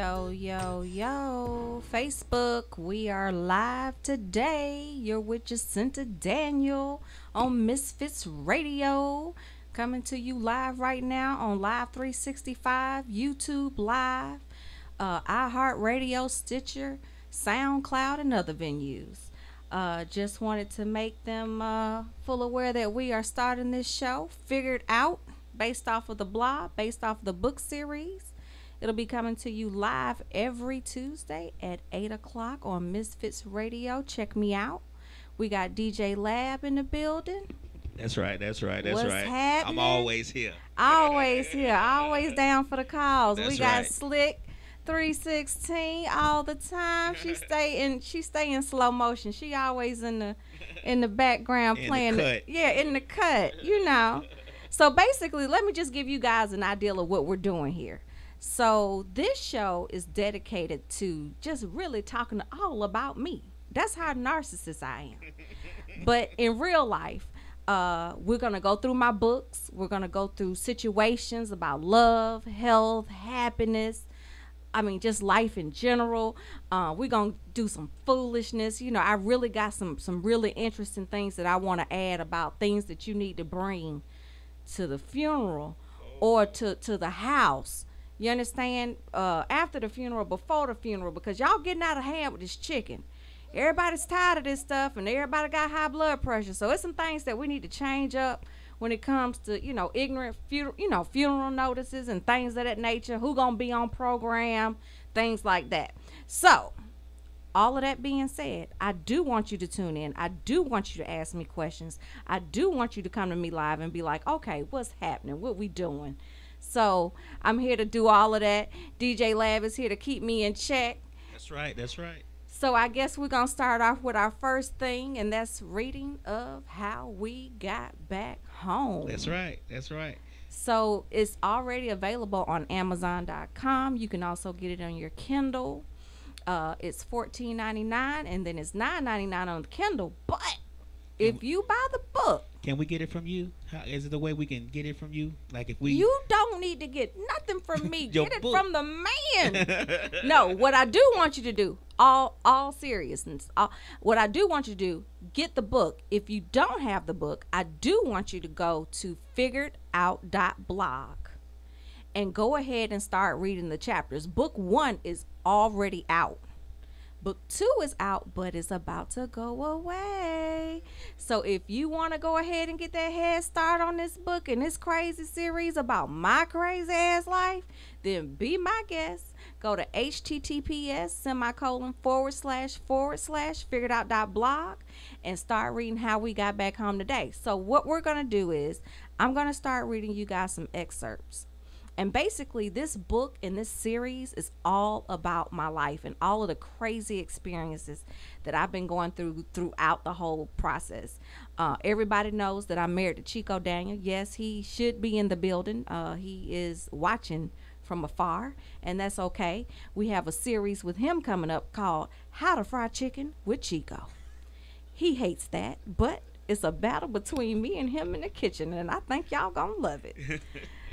Yo. Facebook, we are live today. You're with Jacinta Daniel on Misfits Radio. Coming to you live right now on Live365, YouTube Live, IhearRadio, Stitcher, SoundCloud, and other venues. Just wanted to make them full aware that we are starting this show, figured out, based off of the blog, based off of the book series. It'll be coming to you live every Tuesday at 8 o'clock on Misfits Radio. Check me out. We got DJ Lab in the building. That's right. What's Happening? I'm always here. Always down for the calls. That's we got right. Slick 316 all the time. She stay in slow motion. She always in the background playing in the cut, you know. So basically, let me just give you guys an idea of what we're doing here. So this show is dedicated to just really talking all about me. That's how narcissist I am. But in real life, we're going to go through my books. We're going to go through situations about love, health, happiness. I mean, just life in general. We're going to do some foolishness. You know, I really got some really interesting things that I want to add about things that you need to bring to the funeral or to the house. You understand? After the funeral, before the funeral, because y'all getting out of hand with this chicken. Everybody's tired of this stuff, and everybody got high blood pressure. So it's some things that we need to change up when it comes to, ignorant funeral notices and things of that nature. Who gonna be on program, things like that. So, all of that being said, I do want you to tune in. I do want you to ask me questions. I do want you to come to me live and be like, okay, what's happening? What we doing? So I'm here to do all of that. DJ Lab is here to keep me in check. That's right. So I guess we're going to start off with our first thing, and that's reading of how we got back home. That's right. So it's already available on Amazon.com. You can also get it on your Kindle. It's $14.99, and then it's $9.99 on the Kindle. But if you buy the book, can we get it from you? How is it the way we can get it from you? Like if we, you don't need to get nothing from me. Get it book. from the man. No, what I do want you to do, all seriousness, what I do want you to do, get the book. If you don't have the book, I do want you to go to figuredout.blog and go ahead and start reading the chapters. Book 1 is already out. Book 2 is out, but it's about to go away. So if you want to go ahead and get that head start on this book and this crazy series about my crazy ass life, then be my guest. Go to https://figuredout.blog and start reading how we got back home today. So what we're going to do is I'm going to start reading you guys some excerpts. And basically, this book and this series is all about my life and all of the crazy experiences that I've been going throughout the whole process. Everybody knows that I'm married to Chico Daniel. Yes, he should be in the building. He is watching from afar, and that's okay. We have a series with him coming up called How to Fry Chicken with Chico. He hates that, but it's a battle between me and him in the kitchen, and I think y'all gonna love it.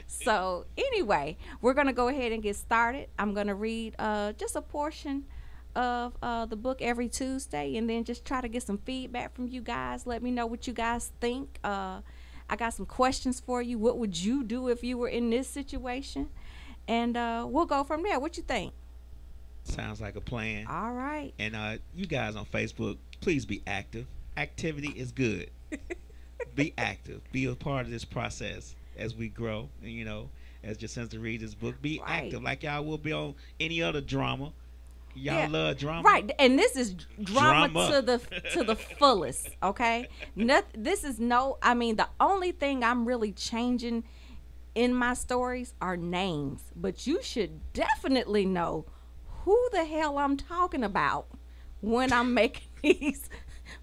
So anyway, we're going to go ahead and get started. I'm going to read just a portion of the book every Tuesday, and then just try to get some feedback from you guys. Let me know what you guys think. I got some questions for you. What would you do if you were in this situation? And we'll go from there. What you think? Sounds like a plan. All right. And you guys on Facebook, please be active. Activity is good. Be active. Be a part of this process. As we grow, and as Jacinta reads this book, be active like y'all will be on any other drama. Y'all love drama, right? And this is drama. to the fullest. Okay, this is the only thing I'm really changing in my stories are names, but you should definitely know who the hell I'm talking about when I'm making these.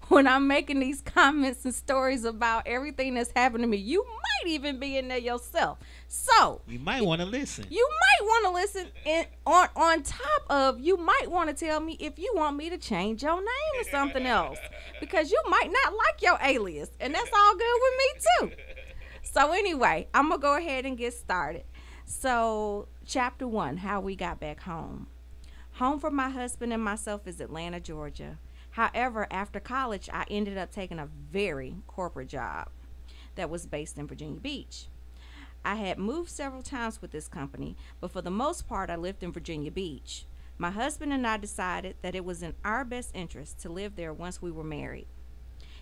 When I'm making these comments and stories about everything that's happened to me. You might even be in there yourself. So you might want to listen. You might want to listen. And on top of, you might want to tell me if you want me to change your name or something else. Because you might not like your alias. And that's all good with me too. So anyway, I'm going to go ahead and get started. So chapter 1, how we got back home. Home for my husband and myself is Atlanta, Georgia. However, after college, I ended up taking a very corporate job that was based in Virginia Beach. I had moved several times with this company, but for the most part, I lived in Virginia Beach. My husband and I decided that it was in our best interest to live there once we were married.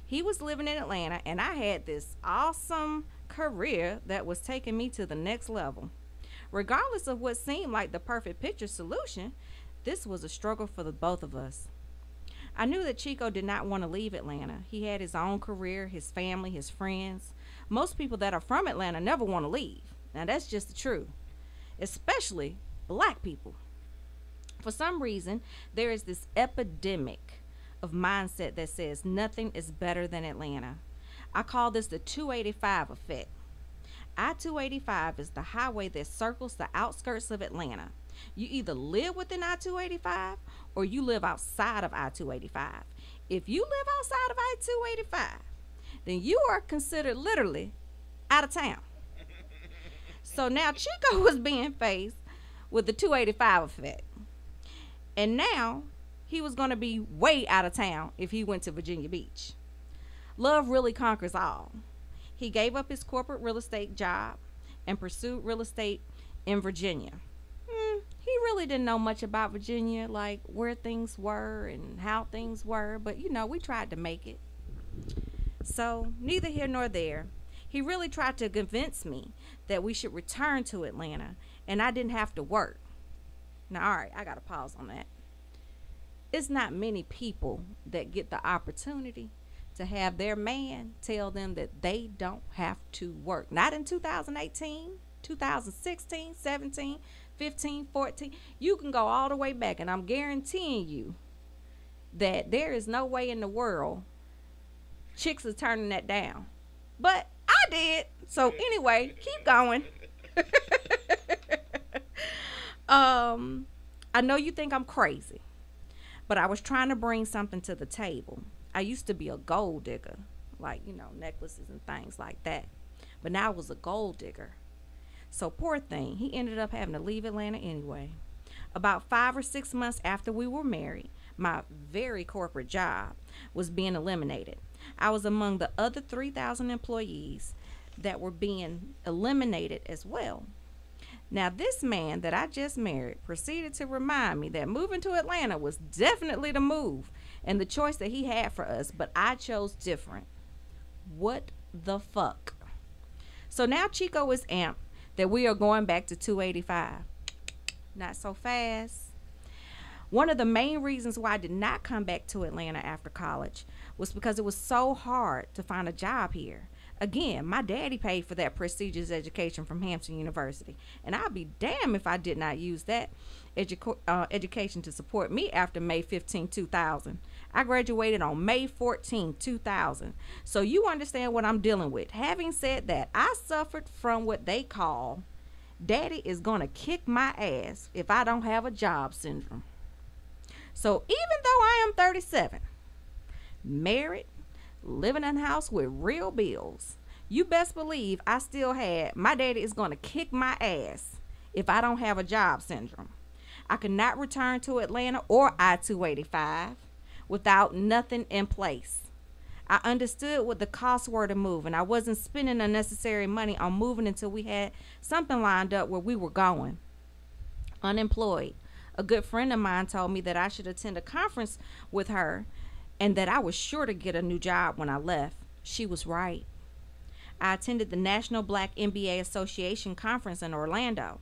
He was living in Atlanta, and I had this awesome career that was taking me to the next level. Regardless of what seemed like the perfect picture solution, this was a struggle for the both of us. I knew that Chico did not want to leave Atlanta. He had his own career, his family, his friends. Most people that are from Atlanta never want to leave. Now, that's just the truth, especially black people. For some reason, there is this epidemic of mindset that says nothing is better than Atlanta. I call this the 285 effect. I-285 is the highway that circles the outskirts of Atlanta. You either live within I-285 or you live outside of I-285. If you live outside of I-285, then you are considered literally out of town. So now Chico was being faced with the 285 effect. And now he was going to be way out of town if he went to Virginia Beach. Love really conquers all. He gave up his corporate real estate job and pursued real estate in Virginia. He really didn't know much about Virginia, like where things were and how things were, but we tried to make it. So neither here nor there. He really tried to convince me that we should return to Atlanta and I didn't have to work. Now, all right, I got to pause on that. It's not many people that get the opportunity to have their man tell them that they don't have to work. Not in 2018, 2016, 17, 15, 14. You can go all the way back, and I'm guaranteeing you that there is no way in the world chicks are turning that down. But I did. So anyway, keep going. I know you think I'm crazy, but I was trying to bring something to the table. I used to be a gold digger, like, necklaces and things like that. But now I was a gold digger. So poor thing, he ended up having to leave Atlanta anyway. About 5 or 6 months after we were married, my very corporate job was being eliminated. I was among the other 3,000 employees that were being eliminated as well. Now, this man that I just married proceeded to remind me that moving to Atlanta was definitely the move and the choice that he had for us, but I chose different. What the fuck? So now Chico is amped that we are going back to 285. Not so fast. One of the main reasons why I did not come back to Atlanta after college was because it was so hard to find a job here. Again, my daddy paid for that prestigious education from Hampton University, and I'll be damned if I did not use that education to support me after May 15, 2000. I graduated on May 14, 2000. So you understand what I'm dealing with. Having said that, I suffered from what they call daddy is going to kick my ass if I don't have a job syndrome. So even though I am 37, married, living in a house with real bills, you best believe I still had my daddy is going to kick my ass if I don't have a job syndrome. I could not return to Atlanta or I-285 without nothing in place. I understood what the costs were to move, and I wasn't spending unnecessary money on moving until we had something lined up where we were going. Unemployed, a good friend of mine told me that I should attend a conference with her and that I was sure to get a new job when I left. She was right. I attended the National Black MBA Association conference in Orlando.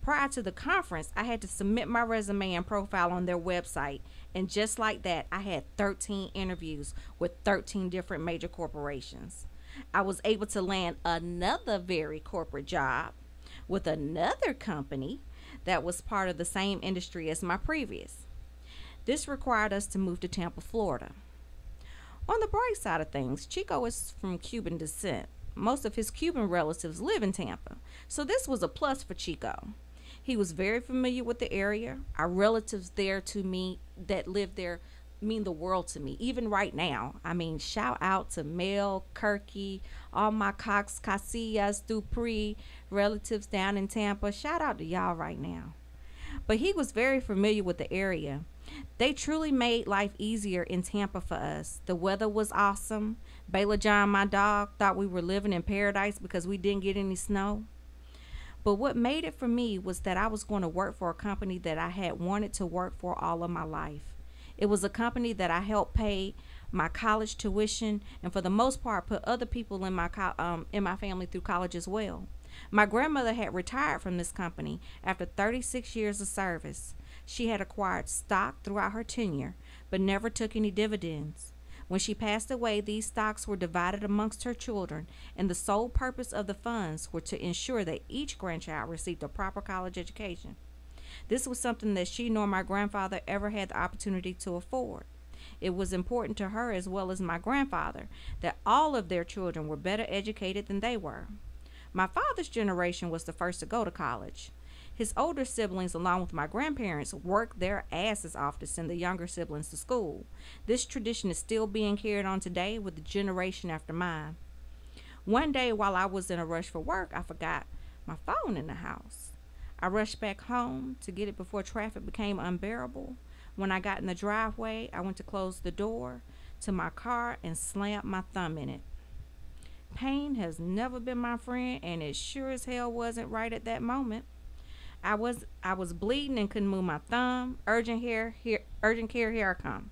Prior to the conference, I had to submit my resume and profile on their website, and just like that, I had 13 interviews with 13 different major corporations. I was able to land another very corporate job with another company that was part of the same industry as my previous. This required us to move to Tampa, Florida. On the bright side of things, Chico is from Cuban descent. Most of his Cuban relatives live in Tampa, so this was a plus for Chico. He was very familiar with the area. Our relatives there to me that live there mean the world to me, even right now. I mean, shout out to Mel, Kirky, all my Cox, Casillas, Dupree relatives down in Tampa. Shout out to y'all right now. But he was very familiar with the area. They truly made life easier in Tampa for us. The weather was awesome. Bayla John, my dog, thought we were living in paradise because we didn't get any snow. But what made it for me was that I was going to work for a company that I had wanted to work for all of my life. It was a company that I helped pay my college tuition and for the most part put other people in my family through college as well. My grandmother had retired from this company after 36 years of service. She had acquired stock throughout her tenure, but never took any dividends. When she passed away, these stocks were divided amongst her children, and the sole purpose of the funds were to ensure that each grandchild received a proper college education. This was something that she nor my grandfather ever had the opportunity to afford. It was important to her as well as my grandfather that all of their children were better educated than they were. My father's generation was the first to go to college. His older siblings, along with my grandparents, worked their asses off to send the younger siblings to school. This tradition is still being carried on today with the generation after mine. One day while I was in a rush for work, I forgot my phone in the house. I rushed back home to get it before traffic became unbearable. When I got in the driveway, I went to close the door to my car and slammed my thumb in it. Pain has never been my friend, and it sure as hell wasn't right at that moment. I was bleeding and couldn't move my thumb. Urgent care, here I come.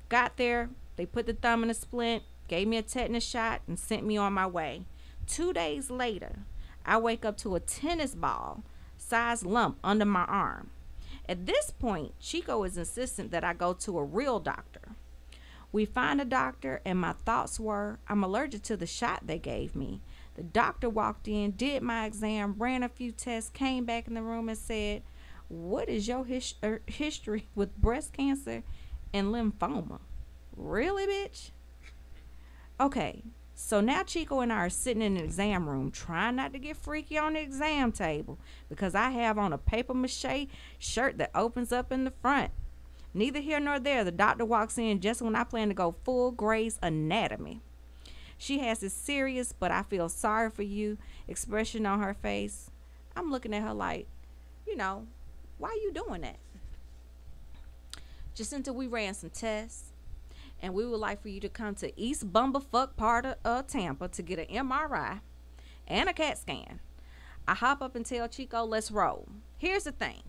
Got there, they put the thumb in a splint, gave me a tetanus shot, and sent me on my way. 2 days later, I wake up to a tennis ball sized lump under my arm. At this point, Chico is insistent that I go to a real doctor. We find a doctor, and my thoughts were, I'm allergic to the shot they gave me. The doctor walked in, did my exam, ran a few tests, came back in the room and said, what is your history with breast cancer and lymphoma? Really, bitch? Okay, so now Chico and I are sitting in an exam room trying not to get freaky on the exam table because I have on a paper mache shirt that opens up in the front. Neither here nor there, the doctor walks in just when I plan to go full Grey's Anatomy. She has this serious, but I feel sorry for you expression on her face. I'm looking at her like, why are you doing that? Jacinta, we ran some tests, and we would like for you to come to East Bumblefuck part of Tampa to get an MRI and a CAT scan. I hop up and tell Chico, let's roll. Here's the thing.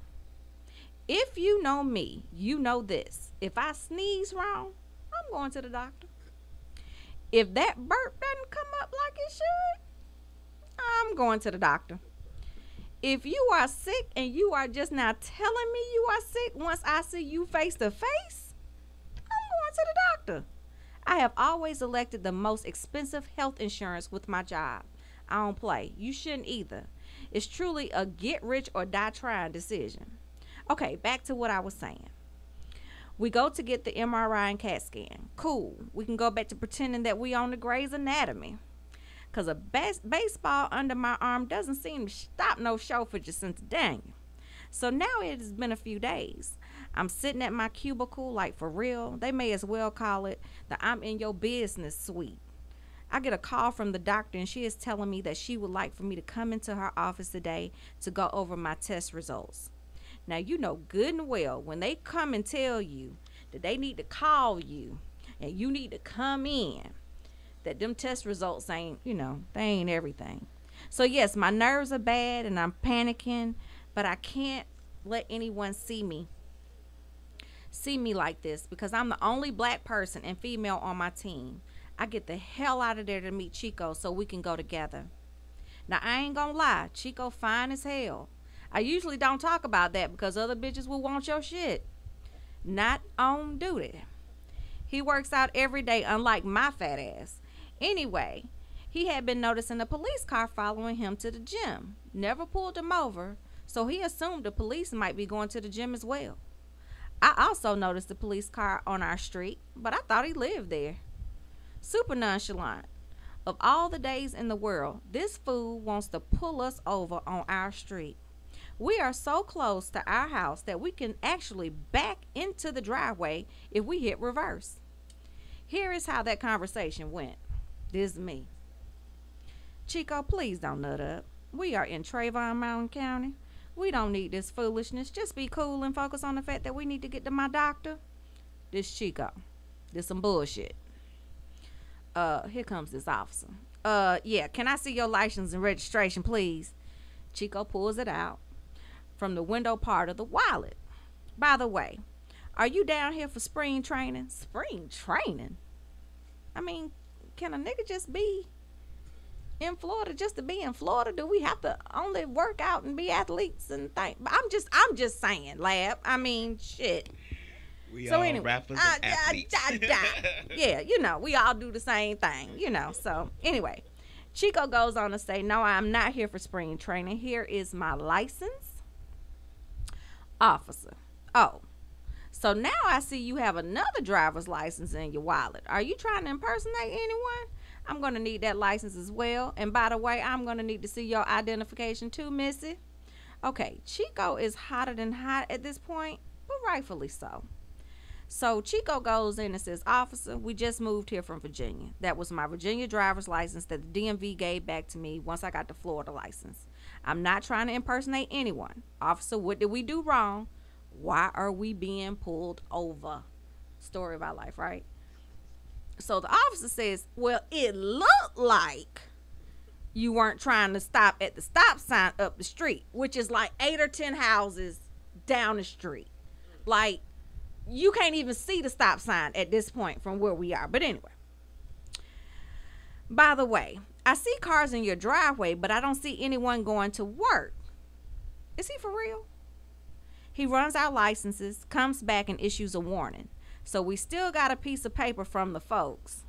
If you know me, you know this. If I sneeze wrong, I'm going to the doctor. If that burp doesn't come up like it should, I'm going to the doctor. If you are sick and you are just now telling me you are sick once I see you face to face, I'm going to the doctor. I have always elected the most expensive health insurance with my job. I don't play. You shouldn't either. It's truly a get rich or die trying decision. Okay, back to what I was saying. We go to get the MRI and CAT scan. Cool. We can go back to pretending that we on the Grey's Anatomy. Because a baseball under my arm doesn't seem to stop no show for Jacinta Daniel. So now it has been a few days. I'm sitting at my cubicle like for real. They may as well call it the I'm in your business suite. I get a call from the doctor and she is telling me that she would like for me to come into her office today to go over my test results. Now, you know good and well when they come and tell you that they need to call you and you need to come in, that them test results ain't, they ain't everything. So, yes, my nerves are bad and I'm panicking, but I can't let anyone see me like this because I'm the only black person and female on my team. I get the hell out of there to meet Chico so we can go together. Now, I ain't gonna lie, Chico fine as hell. I usually don't talk about that because other bitches will want your shit. Not on duty. He works out every day, unlike my fat ass. Anyway, he had been noticing a police car following him to the gym. Never pulled him over, so he assumed the police might be going to the gym as well. I also noticed the police car on our street, but I thought he lived there. Super nonchalant. Of all the days in the world, this fool wants to pull us over on our street. We are so close to our house that we can actually back into the driveway if we hit reverse. Here is how that conversation went. This is me. Chico, please don't nut up. We are in Trayvon Mountain County. We don't need this foolishness. Just be cool and focus on the fact that we need to get to my doctor. This Chico. This some bullshit. Here comes this officer. Yeah, can I see your license and registration, please? Chico pulls it out from the window part of the wallet. By the way, are you down here for spring training? Spring training? I mean, can a nigga just be in Florida just to be in Florida? Do we have to only work out and be athletes and things? I'm just saying, Lab. I mean, shit. We so all anyway, rappers and athletes. Yeah, you know, we all do the same thing, you know. So anyway, Chico goes on to say, no, I'm not here for spring training. Here is my license. Officer. Oh, so now I see you have another driver's license in your wallet. Are you trying to impersonate anyone? I'm going to need that license as well. And by the way, I'm going to need to see your identification too, Missy. Okay, Chico is hotter than hot at this point, but rightfully so. So Chico goes in and says, officer, we just moved here from Virginia. That was my Virginia driver's license that the DMV gave back to me once I got the Florida license. I'm not trying to impersonate anyone. Officer, what did we do wrong? Why are we being pulled over? Story of our life, right? So the officer says, well, it looked like you weren't trying to stop at the stop sign up the street, which is like 8 or 10 houses down the street. Like, you can't even see the stop sign at this point from where we are. But anyway. By the way, I see cars in your driveway, but I don't see anyone going to work. Is he for real? He runs our licenses, comes back and issues a warning. So we still got a piece of paper from the folks.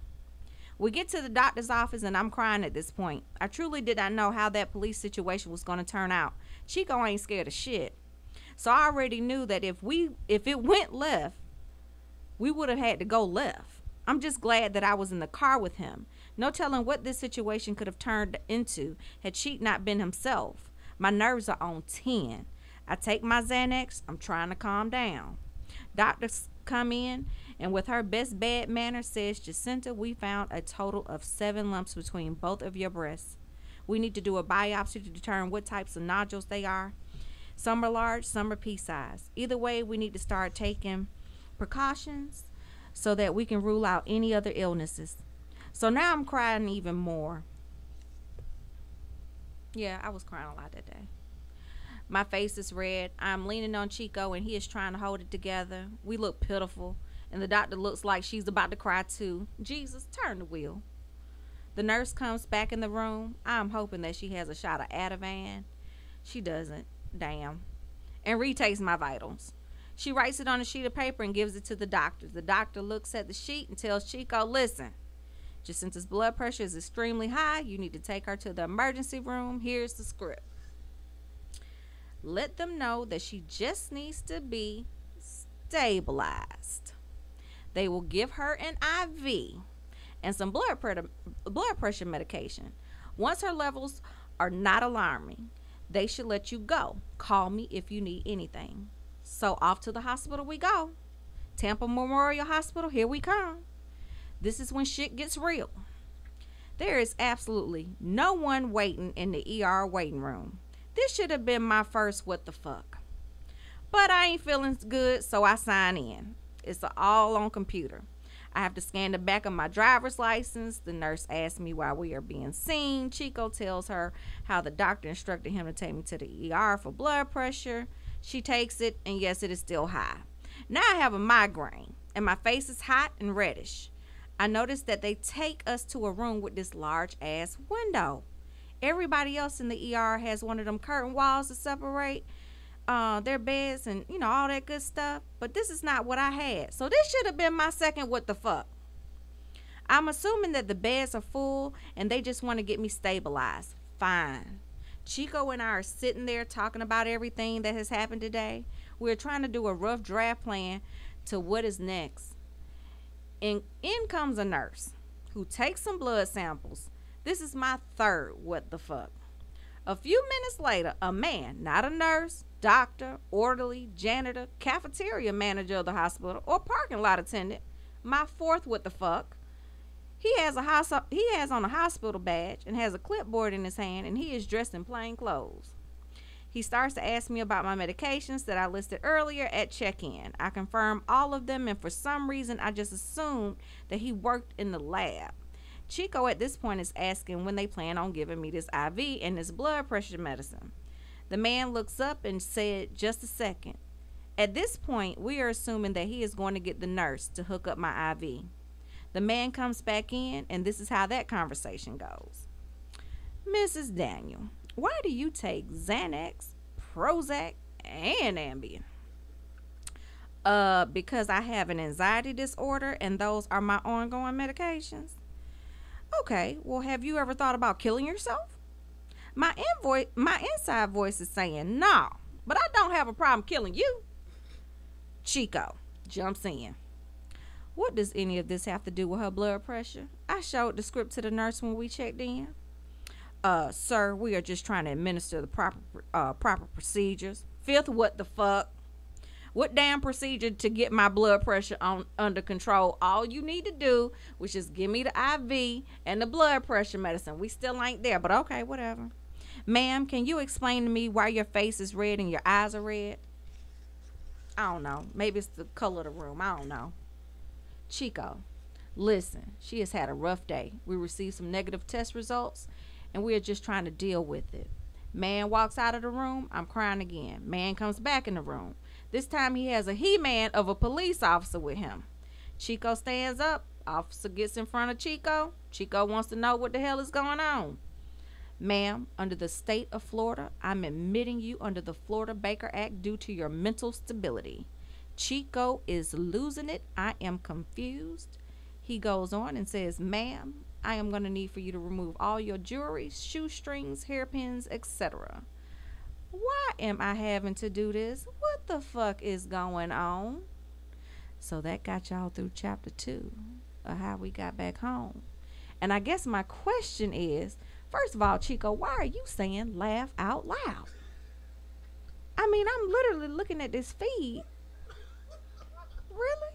We get to the doctor's office and I'm crying at this point. I truly did not know how that police situation was going to turn out. Chico ain't scared of shit. So I already knew that if it went left, we would have had to go left. I'm just glad that I was in the car with him. No telling what this situation could have turned into had Cheat not been himself. My nerves are on 10. I take my Xanax. I'm trying to calm down. Doctors come in and with her best bad manner says, Jacinta, we found a total of 7 lumps between both of your breasts. We need to do a biopsy to determine what types of nodules they are. Some are large, some are pea-sized. Either way, we need to start taking precautions so that we can rule out any other illnesses. So now I'm crying even more. Yeah, I was crying a lot that day. My face is red. I'm leaning on Chico and he is trying to hold it together. We look pitiful and the doctor looks like she's about to cry too. Jesus, turn the wheel. The nurse comes back in the room. I'm hoping that she has a shot of Ativan. She doesn't. Damn. And retakes my vitals. She writes it on a sheet of paper and gives it to the doctor. The doctor looks at the sheet and tells Chico, listen, Jacinta's blood pressure is extremely high. You need to take her to the emergency room. Here's the script. Let them know that she just needs to be stabilized. They will give her an IV and some blood pressure medication. Once her levels are not alarming, they should let you go. Call me if you need anything. So off to the hospital we go. Tampa Memorial Hospital, here we come. This is when shit gets real. There is absolutely no one waiting in the ER waiting room. This should have been my first what the fuck. But I ain't feeling good, so I sign in. It's all on computer. I have to scan the back of my driver's license. The nurse asks me why we are being seen. Chico tells her how the doctor instructed him to take me to the ER for blood pressure. She takes it, and yes, it is still high. Now I have a migraine, and my face is hot and reddish. I noticed that they take us to a room with this large-ass window. Everybody else in the ER has one of them curtain walls to separate their beds and, you know, all that good stuff. But this is not what I had. So this should have been my second what the fuck. I'm assuming that the beds are full and they just want to get me stabilized. Fine. Chico and I are sitting there talking about everything that has happened today. We're trying to do a rough draft plan to what is next. And in comes a nurse who takes some blood samples. This is my third what the fuck. A few minutes later, a man, not a nurse, doctor, orderly, janitor, cafeteria manager of the hospital, or parking lot attendant, my fourth what the fuck. He has on a hospital badge and has a clipboard in his hand, and he is dressed in plain clothes. He starts to ask me about my medications that I listed earlier at check-in. I confirm all of them, and for some reason, I just assumed that he worked in the lab. Chico at this point is asking when they plan on giving me this IV and this blood pressure medicine. The man looks up and said, just a second. At this point, we are assuming that he is going to get the nurse to hook up my IV. The man comes back in, and this is how that conversation goes. Mrs. Daniel, why do you take Xanax, Prozac, and Ambien? Because I have an anxiety disorder, and those are my ongoing medications. Okay, well, have you ever thought about killing yourself? My inside voice is saying, no, but I don't have a problem killing you. Chico jumps in. What does any of this have to do with her blood pressure? I showed the script to the nurse when we checked in. Sir, we are just trying to administer the proper procedures. Fifth, what the fuck? What damn procedure to get my blood pressure under control? All you need to do was just give me the IV and the blood pressure medicine. We still ain't there, but okay, whatever. Ma'am, can you explain to me why your face is red and your eyes are red? I don't know. Maybe it's the color of the room. I don't know. Chico, listen, she has had a rough day. We received some negative test results, and we are just trying to deal with it. Man walks out of the room. I'm crying again. Man comes back in the room. This time he has a he-man of a police officer with him. Chico stands up. Officer gets in front of Chico. Chico wants to know what the hell is going on. Ma'am, under the state of Florida, I'm admitting you under the Florida Baker Act due to your mental stability. Chico is losing it. I am confused. He goes on and says, ma'am, I am going to need for you to remove all your jewelry, shoestrings, hairpins, etc. Why am I having to do this? What the fuck is going on? So that got y'all through chapter 2 of how we got back home. And I guess my question is, first of all, Chico, why are you saying laugh out loud? I mean, I'm literally looking at this feed. Really?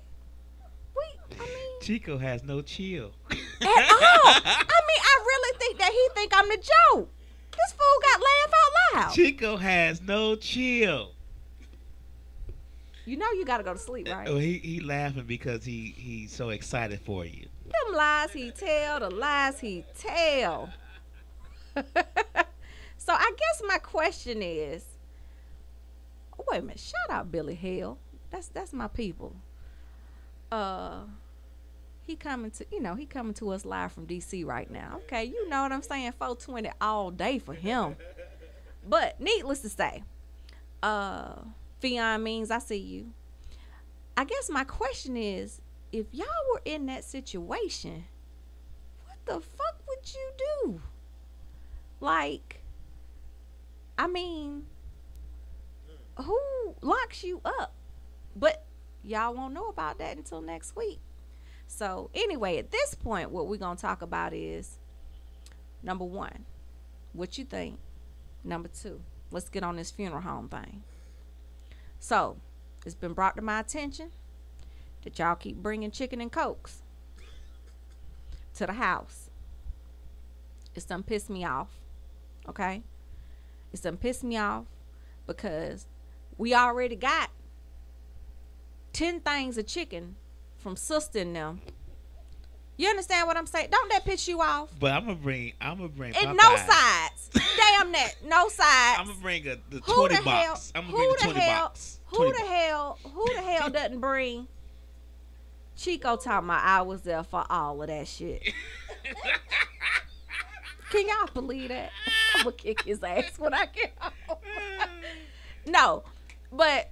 Chico has no chill. At all. I really think that he think I'm the joke. This fool got laugh out loud. Chico has no chill. You know you gotta go to sleep, right? Oh, he laughing because he's so excited for you. Them lies he tell, the lies he tell. So I guess my question is, wait a minute, shout out Billy Hale. That's my people. He coming to us live from DC right now. Okay, you know what I'm saying? 420 all day for him. But needless to say, Fionn Means, I see you. I guess my question is, if y'all were in that situation, what the fuck would you do? Like, I mean, who locks you up? But y'all won't know about that until next week. So anyway, at this point, what we're going to talk about is, number 1, what you think. Number 2, let's get on this funeral home thing. So it's been brought to my attention that y'all keep bringing chicken and cokes to the house. It's done pissed me off. Okay? It's done pissed me off because we already got 10 things of chicken from sister and them. You understand what I'm saying? Don't that piss you off? But I'm gonna bring and no sides. Damn that, no sides. I'm gonna bring the 20 box. I'm gonna bring the 20 box. Who the hell doesn't bring? Chico talking about I was there for all of that shit. Can y'all believe that? I'm gonna kick his ass when I get home. No, but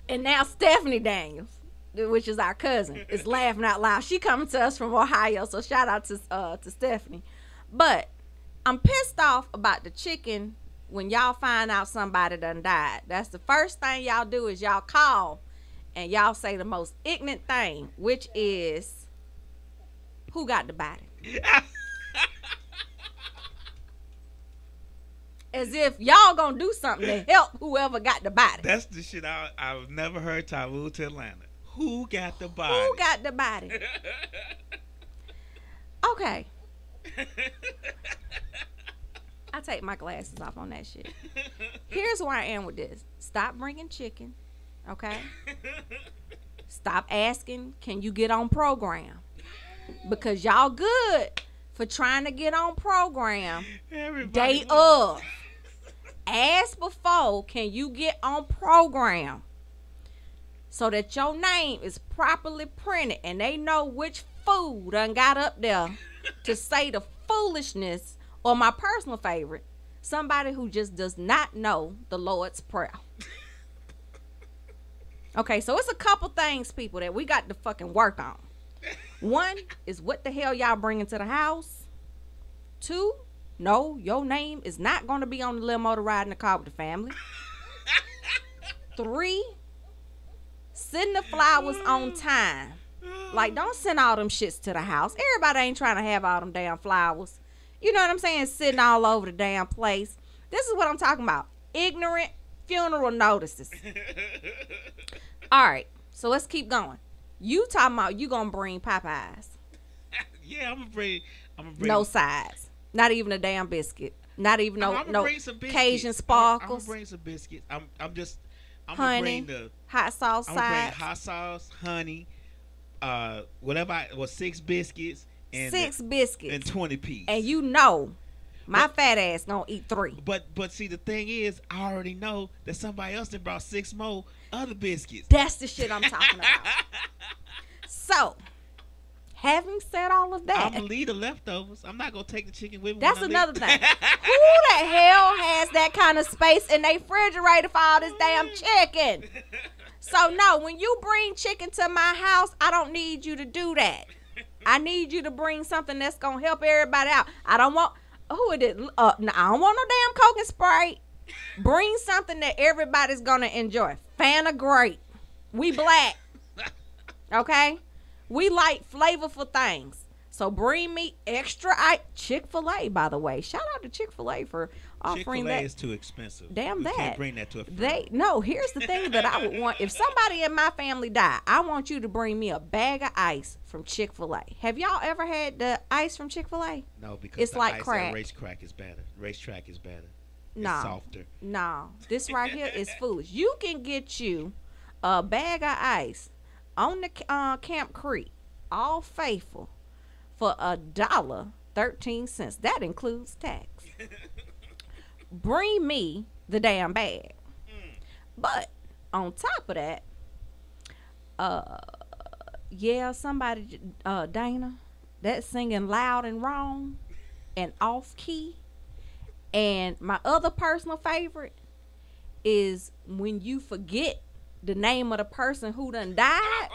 and now Stephanie Daniels, which is our cousin, is laughing out loud. She coming to us from Ohio, so shout out to Stephanie. But I'm pissed off about the chicken when y'all find out somebody done died. That's the first thing y'all do is y'all call and y'all say the most ignorant thing, which is, who got the body? As if y'all gonna do something to help whoever got the body. That's the shit I've never heard till I moved to Atlanta. Who got the body? Who got the body? Okay. I take my glasses off on that shit. Here's where I am with this. Stop bringing chicken, okay? Stop asking, can you get on program? Because y'all good for trying to get on program. Day of. Ask before, can you get on program? So that your name is properly printed and they know which fool done got up there to say the foolishness, or my personal favorite, somebody who just does not know the Lord's Prayer. Okay, so it's a couple things, people, that we got to fucking work on. One is what the hell y'all bringing to the house. Two, no, your name is not going to be on the limo to ride in the car with the family. Three, send the flowers on time. Like, don't send all them shits to the house. Everybody ain't trying to have all them damn flowers. You know what I'm saying? Sitting all over the damn place. This is what I'm talking about. Ignorant funeral notices. All right, so let's keep going. You talking about you gonna bring Popeyes? Yeah, I'm gonna bring. No sides. Not even a damn biscuit. Not even no Cajun sparkles. I'm gonna bring some biscuits. I'm honey, gonna bring the hot sauce sides. I'm gonna bring hot sauce, honey, whatever. 6 biscuits and 6 biscuits and 20 pieces. And you know, my fat ass gonna eat 3. But see, the thing is, I already know that somebody else that brought 6 more other biscuits. That's the shit I'm talking about. So, having said all of that, I'm gonna leave the leftovers. I'm not gonna take the chicken with me. That's another thing. Who the hell has that kind of space in their refrigerator for all this damn chicken? So no, when you bring chicken to my house, I don't need you to do that. I need you to bring something that's gonna help everybody out. I don't want no, I don't want no damn Coke and Sprite. Bring something that everybody's gonna enjoy. Fanta grape. We black. Okay? We like flavorful things. So bring me extra Chick-fil-A, by the way. Shout out to Chick-fil-A for offering that. Chick-fil-A is too expensive. Damn, you can't bring that to a No, here's the thing that I would want. If somebody in my family died, I want you to bring me a bag of ice from Chick-fil-A. Have y'all ever had the ice from Chick-fil-A? No, because it's the like ice crack. at Racetrack is better. Racetrack is better. No, it's softer. No, this right here is foolish. You can get you a bag of ice on the Camp Creek, all faithful, for $1.13. That includes tax. Bring me the damn bag. But on top of that, yeah, somebody, Dana, that's singing loud and wrong and off key. And my other personal favorite is when you forget the name of the person who done died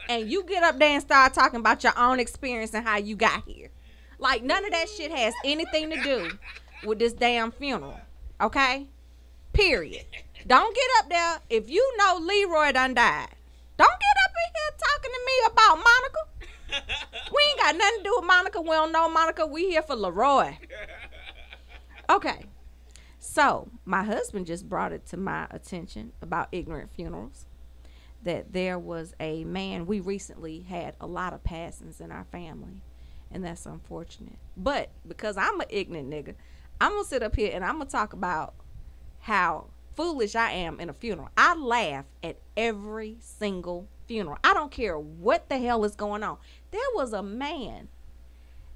and you get up there and start talking about your own experience and how you got here. Like, none of that shit has anything to do with this damn funeral. Okay? Period. Don't get up there. If you know Leroy done died, don't get up in here talking to me about Monica. We ain't got nothing to do with Monica. We don't know Monica. We here for Leroy. Okay. So, my husband just brought it to my attention about ignorant funerals. That there was a man, we recently had a lot of passings in our family. And that's unfortunate. But because I'm an ignorant nigga, I'm going to sit up here and I'm going to talk about how foolish I am in a funeral. I laugh at every single funeral. I don't care what the hell is going on. There was a man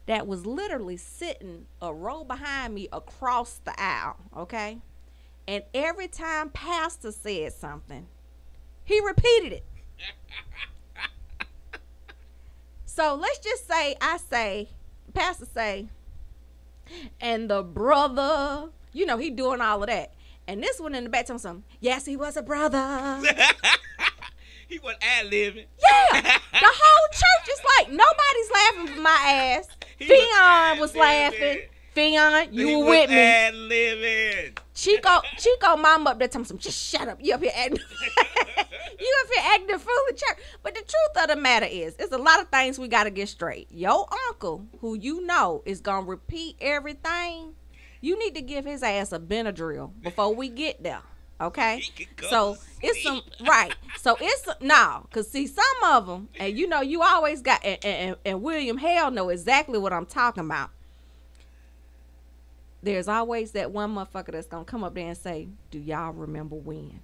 that was literally sitting a row behind me across the aisle, okay? And every time Pastor said something, he repeated it. So let's just say, Pastor say, and the brother, you know, he doing all of that. And this one in the back telling something, yes, he was a brother. He was ad-libbing. Yeah. The whole church is like, nobody's laughing for my ass. Fion was laughing. Fion, you were with me. Ad-libbing. Chico mama up there telling some, just shut up. You up here acting a fool in church. But the truth of the matter is, it's a lot of things we got to get straight. Your uncle, who you know is going to repeat everything, you need to give his ass a Benadryl before we get there. Okay? So it's some, right. So it's, no, because see, some of them, and you know, you always got, and William Hale know exactly what I'm talking about. there's always that one motherfucker that's gonna come up there and say, do y'all remember when?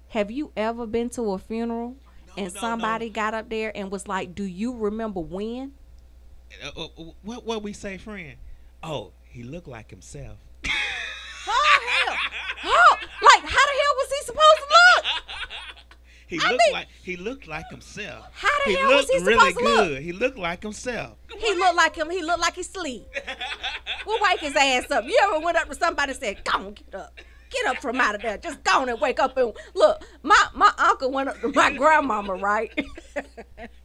Have you ever been to a funeral and somebody got up there and was like, do you remember when? What we say, friend? Oh, he looked like himself. Oh, hell. Oh, like, how the hell was he supposed to look? He looked like himself. How the hell was he supposed to look? He looked like himself. He looked like him. He looked like he sleep. We'll wake his ass up. You ever went up to somebody and said, "Go on, get up. Get up from out of there. Just go on and wake up." And look, my uncle went up to my grandmama, right?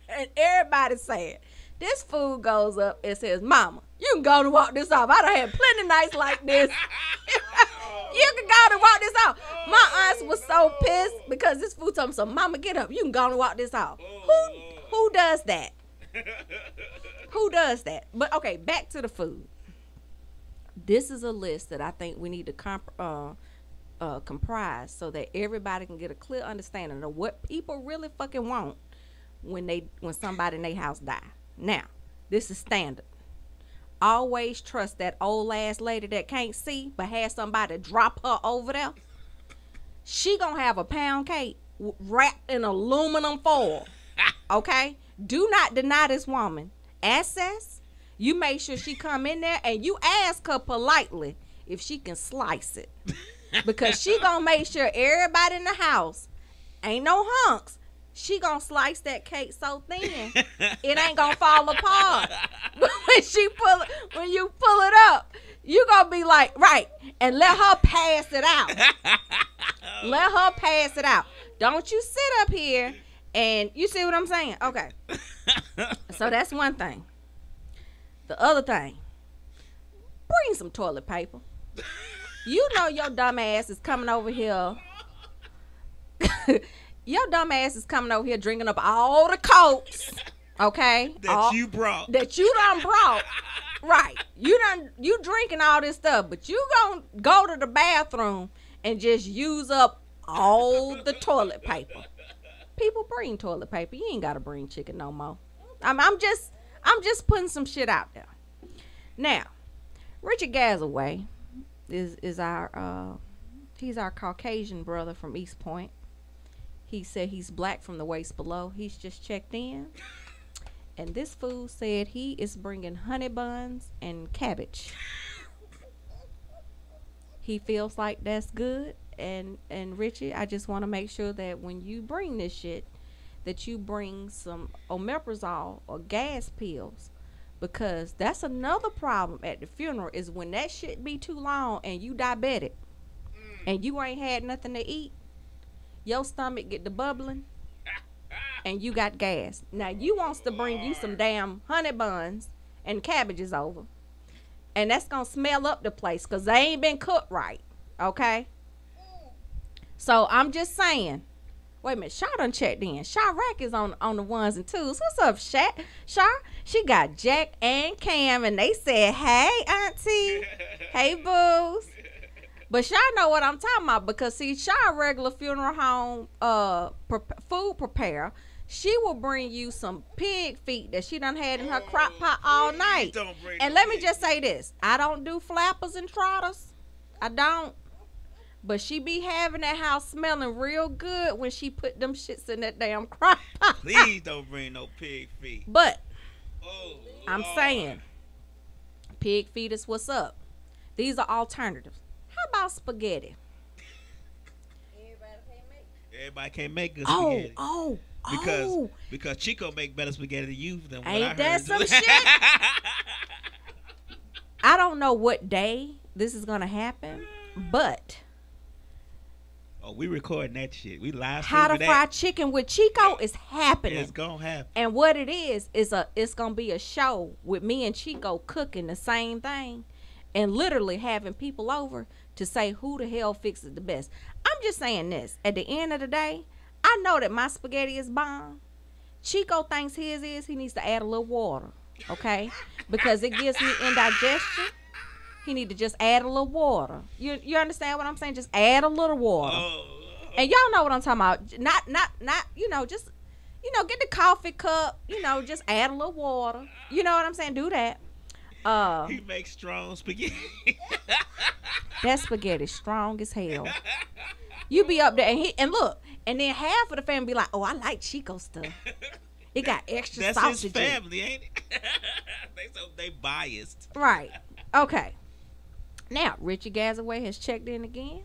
And everybody said, this fool goes up and says, "Mama, you can go and walk this off. I done had plenty nights like this." You can go and walk this off. My aunts was so pissed because this fool told me, "So, Mama, get up. You can go and walk this off." Who does that? Who does that? But okay, back to the food. This is a list that I think we need to comprise so that everybody can get a clear understanding of what people really fucking want when somebody in their house die. Now, this is standard. Always trust that old ass lady that can't see but has somebody drop her over there. She gonna have a pound cake wrapped in aluminum foil. Okay? Do not deny this woman access. You make sure she come in there and you ask her politely if she can slice it. Because she gonna make sure everybody in the house ain't no hunks. She gonna slice that cake so thin it ain't gonna fall apart. But when you pull it up, you gonna be like, right, and let her pass it out. Let her pass it out. Don't you sit up here and you see what I'm saying? Okay. So that's one thing. The other thing, bring some toilet paper. You know your dumb ass is coming over here. Your dumb ass is coming over here drinking up all the Cokes, okay? That you brought. That you done brought. Right. You drinking all this stuff, but you gonna go to the bathroom and just use up all the toilet paper. People bring toilet paper. You ain't gotta bring chicken no more. I'm just putting some shit out there. Now, Richard Gazaway is our he's our Caucasian brother from East Point. He said he's black from the waist below. He's just checked in. And this fool said he is bringing honey buns and cabbage. He feels like that's good. And Richie, I just want to make sure that when you bring this shit, that you bring some omeprazole or gas pills. Because that's another problem at the funeral is when that shit be too long and you diabetic and you ain't had nothing to eat. Your stomach get the bubbling and you got gas. Now you wants to bring you some damn honey buns and cabbages over. And that's going to smell up the place because they ain't been cooked right. Okay? So I'm just saying. Wait a minute. Shar done checked in. Shar Rack is on the ones and twos. What's up, Shar? She got Jack and Cam and they said, "Hey, auntie." Hey, boos. But Shar know what I'm talking about because see, Shar regular funeral home food preparer. She will bring you some pig feet that she done had in her crock pot all night. And let me just say this. I don't do flappers and trotters. I don't. But she be having that house smelling real good when she put them shits in that damn crock pot. Please don't bring no pig feet. But I'm saying, pig feet is what's up. These are alternatives. How about spaghetti? Everybody can't make good spaghetti. Because Chico make better spaghetti than you. Than ain't what I that heard. some shit? I don't know what day this is gonna happen, but we recording that shit. We live. How to Fry Chicken with Chico is happening. It's gonna happen. And what it is it's gonna be a show with me and Chico cooking the same thing, and literally having people over to say who the hell fixes the best. I'm just saying this. At the end of the day, I know that my spaghetti is bomb. Chico thinks his is he needs to add a little water, okay? Because it gives me indigestion. He need to just add a little water. You understand what I'm saying? Just add a little water. And y'all know what I'm talking about. Not just get the coffee cup, just add a little water. You know what I'm saying? Do that. He makes strong spaghetti. That spaghetti strong as hell. You be up there and look, and then half of the family be like, "Oh, I like Chico stuff. It got extra That's sausage." That's his family, ain't it? they biased. Right. Okay. Now, Richard Gazaway has checked in again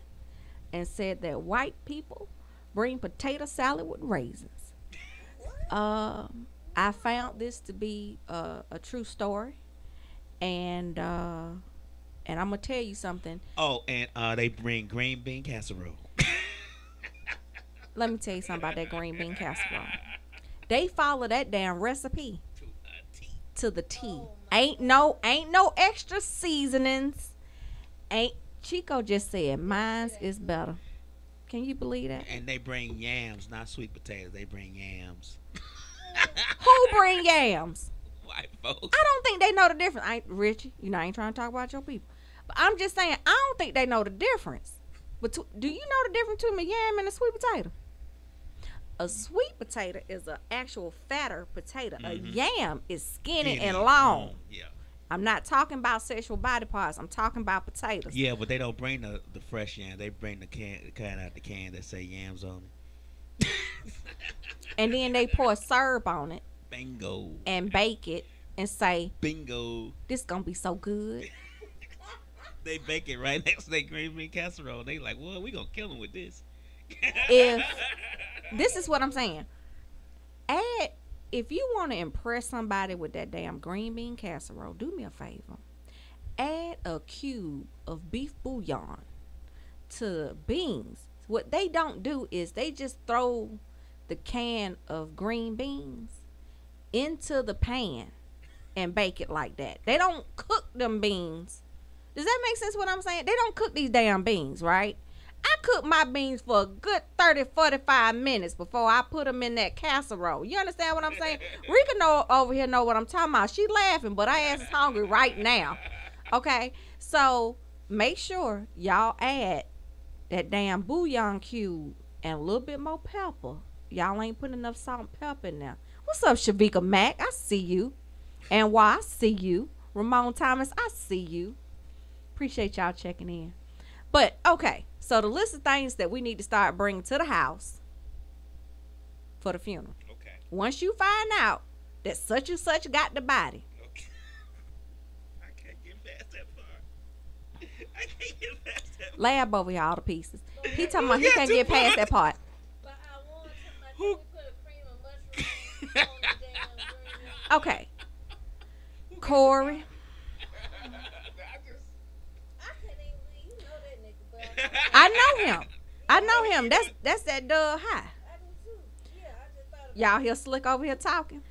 and said that white people bring potato salad with raisins. I found this to be a true story, and I'm gonna tell you something. Oh, and they bring green bean casserole. Let me tell you something about that green bean casserole. They follow that damn recipe to the T. Ain't no extra seasonings. Chico just said mine's is better. Can you believe that? And they bring yams, not sweet potatoes. They bring yams. Who bring yams? White folks. I don't think they know the difference. Richie, I ain't trying to talk about your people. But I'm just saying, I don't think they know the difference. But do you know the difference between a yam and a sweet potato? A sweet potato is an actual fatter potato. A yam is skinny and long. Yeah. I'm not talking about sexual body parts. I'm talking about potatoes. Yeah, but they don't bring the fresh yam. They bring the can out the can that say yams on it. And then they pour syrup on it. Bingo. And bake it and say, bingo. This gonna be so good. They bake it right next to their green bean casserole. They like, well, we gonna kill them with this. This is what I'm saying. If you want to impress somebody with that damn green bean casserole, do me a favor. Add a cube of beef bouillon to beans. What they don't do is they just throw the can of green beans into the pan and bake it like that. They don't cook them beans. Does that make sense what I'm saying? They don't cook these damn beans, right? I cook my beans for a good 30, 45 minutes before I put them in that casserole. You understand what I'm saying? Rika over here know what I'm talking about. She laughing, but her ass is hungry right now. Okay? So, make sure y'all add that damn bouillon cube and a little bit more pepper. Y'all ain't putting enough salt and pepper in there. What's up, Shavika Mack? I see you. And why I see you. Ramon Thomas, I see you. Appreciate y'all checking in. But, okay. So the list of things that we need to start bringing to the house for the funeral. Okay. Once you find out that such and such got the body. Okay. I can't get past that part. I can't get past that part. Lab over here all the pieces. He talking about he can't get past that part. But I want somebody to put a cream of mushrooms on the damn green. Okay. Corey. I know him. That's that Doug High. Y'all here slick over here talking.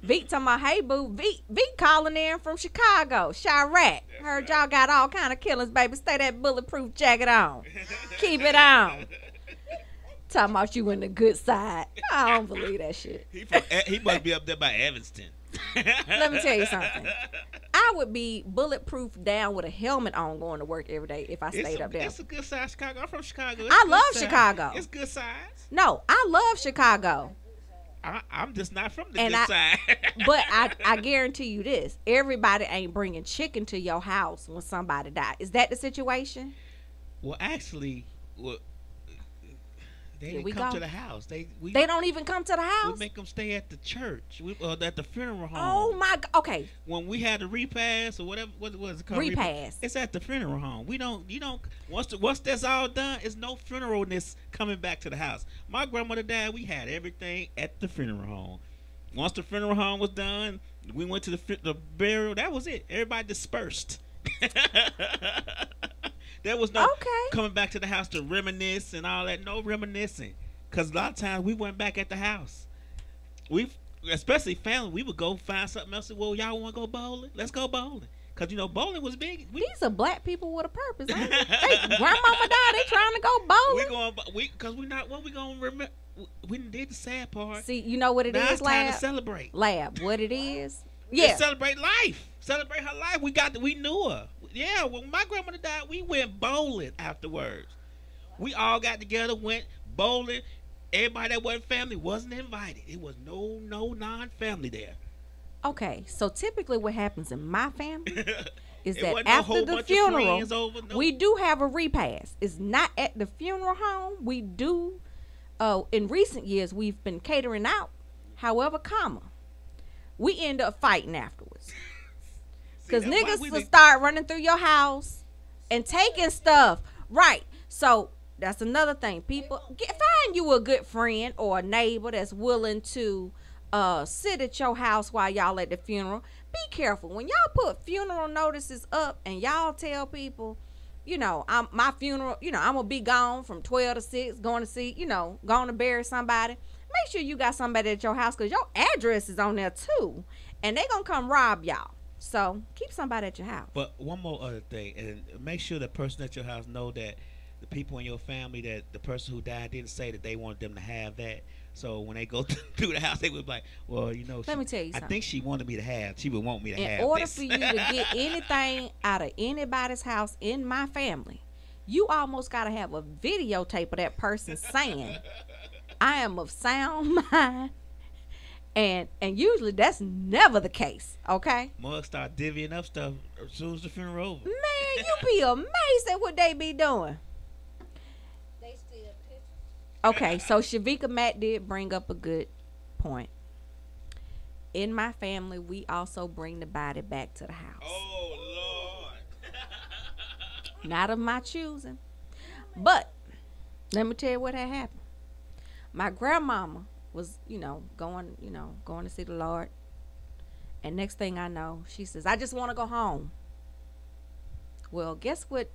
Veek talking about, hey boo, Veek calling in from Chicago. Chirac. Heard y'all got all kind of killings, baby. Stay that bulletproof jacket on. Keep it on. Talking about you in the good side. I don't believe that shit. He must be up there by Evanston. Let me tell you something. I would be bulletproof down with a helmet on going to work every day if I stayed up there. It's a good size Chicago. I'm from Chicago. I love Chicago. It's good size. No, I love Chicago. I'm just not from the good side. But I guarantee you this. Everybody ain't bringing chicken to your house when somebody died. Is that the situation? Well, actually, they didn't come to the house. They don't even come to the house? We make them stay at the church. At the funeral home. Oh, my God. Okay. When we had the repast or whatever, what was it called? Repast. It's at the funeral home. Once that's all done, it's no funeralness coming back to the house. My grandmother died. We had everything at the funeral home. Once the funeral home was done, we went to the burial. That was it. Everybody dispersed. There was no coming back to the house to reminisce and all that. No reminiscing. Because a lot of times we went back at the house. Especially family, we would go find something else. Well, y'all want to go bowling? Let's go bowling. Because, bowling was big. These are black people with a purpose. Ain't they? Grandmama died. They trying to go bowling. Because we going to remember. We did the sad part. See, you know what it now is, it's time Lab? to celebrate. Lab, what it is? Yeah. Celebrate life. Celebrate her life. We knew her. Yeah, when my grandmother died, we went bowling afterwards. We all got together, went bowling. Everybody that wasn't family wasn't invited. It was no non-family there. Okay, so typically what happens in my family is It that wasn't no after whole the bunch of funeral, friends over, no. we do have a repast. It's not at the funeral home. We do, in recent years, we've been catering out. However, we end up fighting afterwards. Because niggas will start running through your house and taking stuff. Right. So that's another thing. People, find you a good friend or a neighbor that's willing to sit at your house while y'all at the funeral. Be careful when y'all put funeral notices up and y'all tell people, my funeral, I'm gonna be gone from 12 to 6, going to see, going to bury somebody. Make sure you got somebody at your house, because your address is on there too, and they gonna come rob y'all. So keep somebody at your house. But one more other thing, and make sure the person at your house know that the people in your family, that the person who died didn't say that they wanted them to have that. So when they go through the house, they would be like, well, let me tell you something. I think she wanted me to have. She would want me to have. In order this. for you to get anything out of anybody's house in my family, you almost got to have a videotape of that person saying, I am of sound mind. And usually that's never the case, okay? Mugs start divvying up stuff as soon as the funeral over. Man, you be amazed at what they be doing. They still pictures. Okay, so Shavika Matt did bring up a good point. In my family, we also bring the body back to the house. Oh, Lord. Not of my choosing. But let me tell you what had happened. My grandmama was, going to see the Lord. And next thing I know, she says, I just want to go home. Well, guess what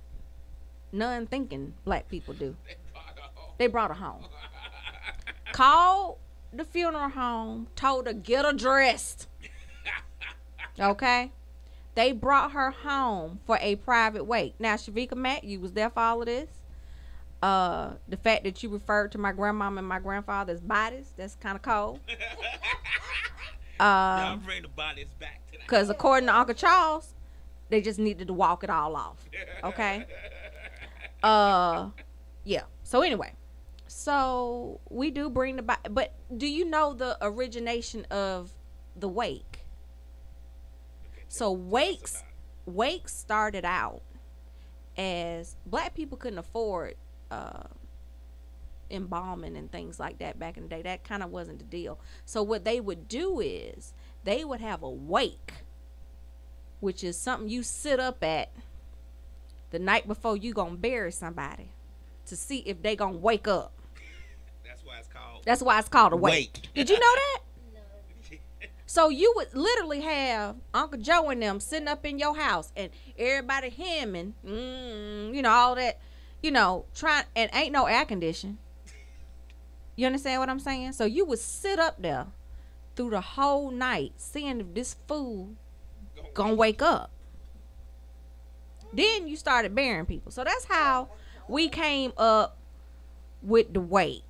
non-thinking black people do? They brought her home. Called the funeral home, told her, get her dressed. Okay? They brought her home for a private wake. Now, Shavika Matt, you was there for all of this. The fact that you referred to my grandmama and my grandfather's bodies, that's kind of cold. Y'all bring the bodies back to the Because according to Uncle Charles, they just needed to walk it all off. Okay? Yeah. So anyway, so we do bring the body. But do you know the origination of the wake? So wakes started out as black people couldn't afford embalming and things like that back in the day. That kind of wasn't the deal. So what they would do is they would have a wake, which is something you sit up at the night before you gonna bury somebody to see if they gonna wake up. That's why it's called a wake. Did you know that? So you would literally have Uncle Joe and them sitting up in your house and everybody hemming, all that, trying, and ain't no air condition. You understand what I'm saying? So you would sit up there through the whole night seeing if this fool gonna wake up. Then you started burying people. So that's how we came up with the wake.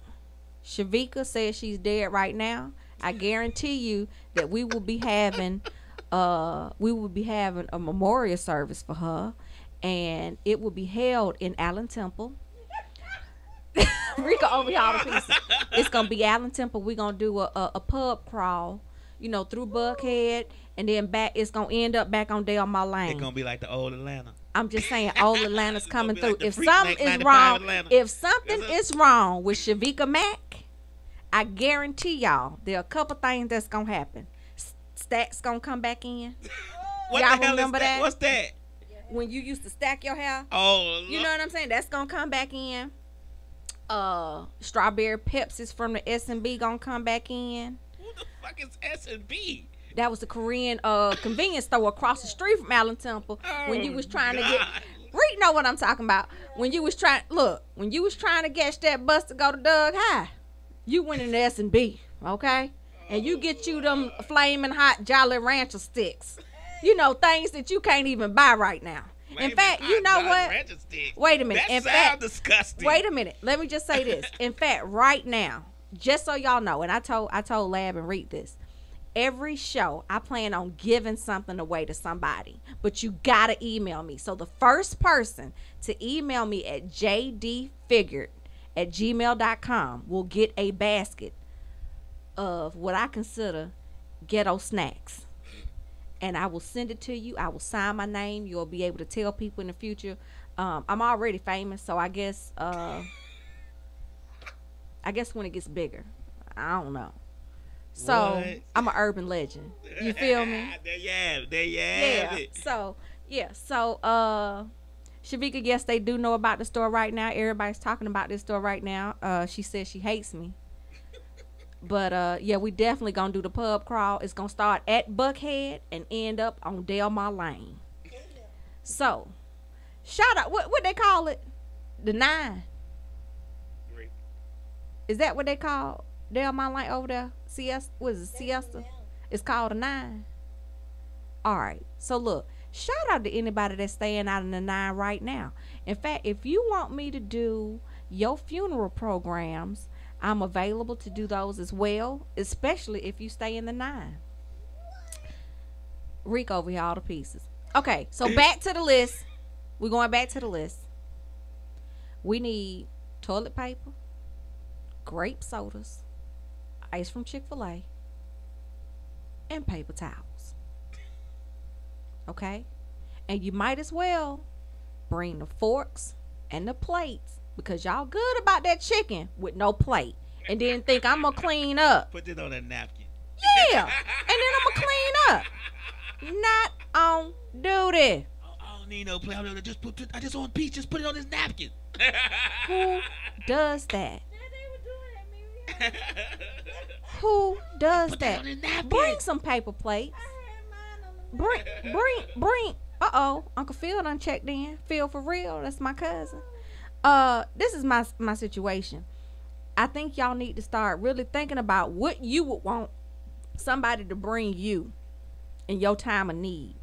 Shavika says she's dead right now. I guarantee you that we will be having a memorial service for her, and it will be held in Allen Temple. Rika over here all the pieces. It's gonna be Allen Temple. We're gonna do a pub crawl, through Buckhead, and then back. It's gonna end up back on Delmar Lane. It's gonna be like the old Atlanta. I'm just saying, old Atlanta's coming through. Like if something is wrong, with Shavika Mack, I guarantee y'all there are a couple things that's gonna happen. Stacks gonna come back in. What Y'all the hell remember is that? that? What's that? When you used to stack your hair. Oh, you know what I'm saying? That's gonna come back in. Strawberry Pepsi's from the S&B gonna come back in. Who the fuck is S&B? That was the Korean convenience store across the street from Allen Temple. When you was trying to get, Reed know what I'm talking about. When you was trying to catch that bus to go to Doug High, you went in the S&B, okay? And you get you them flaming hot Jolly Rancher sticks. Things that you can't even buy right now. In fact, you know what? Wait a minute. That sounds disgusting. Wait a minute. Let me just say this. In fact, right now, just so y'all know, and I told Lab and Reed this. Every show, I plan on giving something away to somebody, but you gotta email me. So the first person to email me at jdfigured@gmail.com will get a basket of what I consider ghetto snacks. and I will send it to you. I will sign my name. You'll be able to tell people in the future. I'm already famous, so I guess when it gets bigger, I don't know. So What? I'm an urban legend. You feel me? There you have it. So Shavika, yes, they do know about the store right now. Everybody's talking about this store right now. She says she hates me. But yeah, we definitely gonna do the pub crawl. It's gonna start at Buckhead and end up on Delmar Lane. So, shout out, what they call it? The 9. Is that what they call Delmar Lane over there? What is it, Siesta? It's called a 9. All right. So look, shout out to anybody that's staying out in the 9 right now. In fact, if you want me to do your funeral programs, I'm available to do those as well, especially if you stay in the 9. Reek over here all the pieces. Okay, so back to the list. We're going back to the list. We need toilet paper, grape sodas, ice from Chick-fil-A, and paper towels. Okay? And you might as well bring the forks and the plates, because y'all good about that chicken with no plate. And then think I'm going to clean up. Put it on a napkin. Yeah. And then I'm going to clean up. Not on duty. I don't need no plate. I just want peace. Just put it on this napkin. Who does that? Yeah, they were doing that, Miriam. Who does Put that? on the napkin. Bring some paper plates. I had mine on the Bring. Uh-oh. Uncle Phil done checked in. Phil for real. That's my cousin. This is my situation. I think y'all need to start really thinking about what you would want somebody to bring you in your time of need.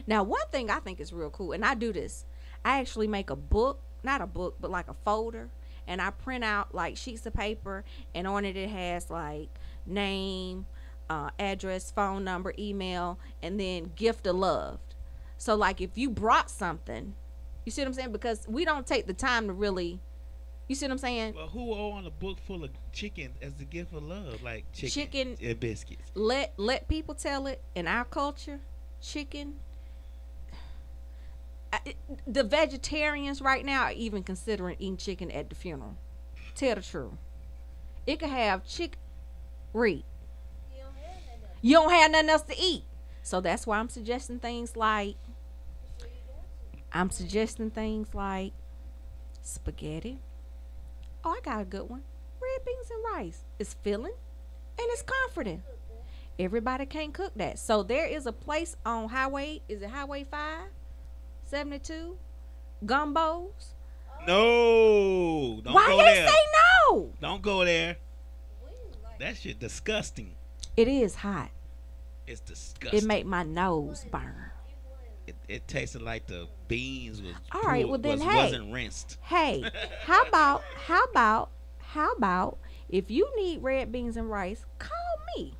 Now, one thing I think is real cool, and I do this. I actually make a book, not a book, but like a folder, and I print out like sheets of paper, and on it has like name, address, phone number, email, and then gift of love. So like if you brought something, you see what I'm saying? Because we don't take the time to really, you see what I'm saying? Well, who on a book full of chicken as the gift of love? Like chicken and biscuits. Let people tell it in our culture. Chicken. The vegetarians right now are even considering eating chicken at the funeral. Tell the truth. It could have chicken. Read. You don't have nothing else to eat. So that's why I'm suggesting things like spaghetti. Oh, I got a good one. Red beans and rice. It's filling and it's comforting. Everybody can't cook that. So there is a place on Highway 572? Gumbos. No. Don't Why go they there. say no? Don't go there. That shit disgusting. It is hot. It's disgusting. It make my nose burn. It tasted like the beans was All right, well then, wasn't rinsed. Hey, how about if you need red beans and rice, call me.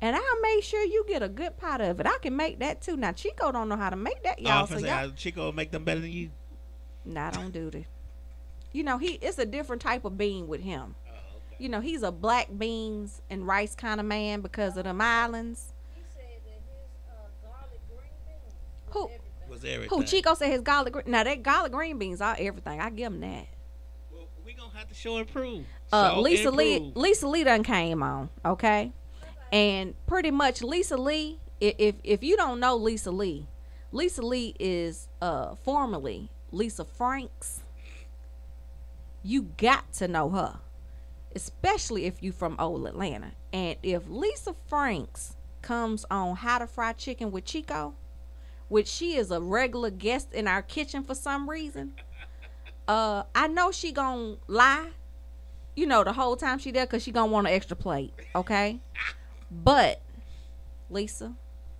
And I'll make sure you get a good pot of it. I can make that too. Now Chico don't know how to make that, y'all. So y'all, Chico will make them better than you. Nah, don't do that. You know, it's a different type of bean with him. Oh, okay. You know, he's a black beans and rice kind of man because of them islands. He said that his garlic green beans Who? Was everything. Who? Chico said his garlic green. Now that garlic green beans are everything. I give him that. Well, we gonna have to show and prove. Lisa Lee done came on, okay? And pretty much Lisa Lee, if you don't know Lisa Lee is formerly Lisa Franks. You got to know her, especially if you from old Atlanta. And if Lisa Franks comes on How to Fry Chicken with Chico, which she is a regular guest in our kitchen for some reason, I know she gonna lie, you know, the whole time she there, because she gonna want an extra plate, okay? But Lisa,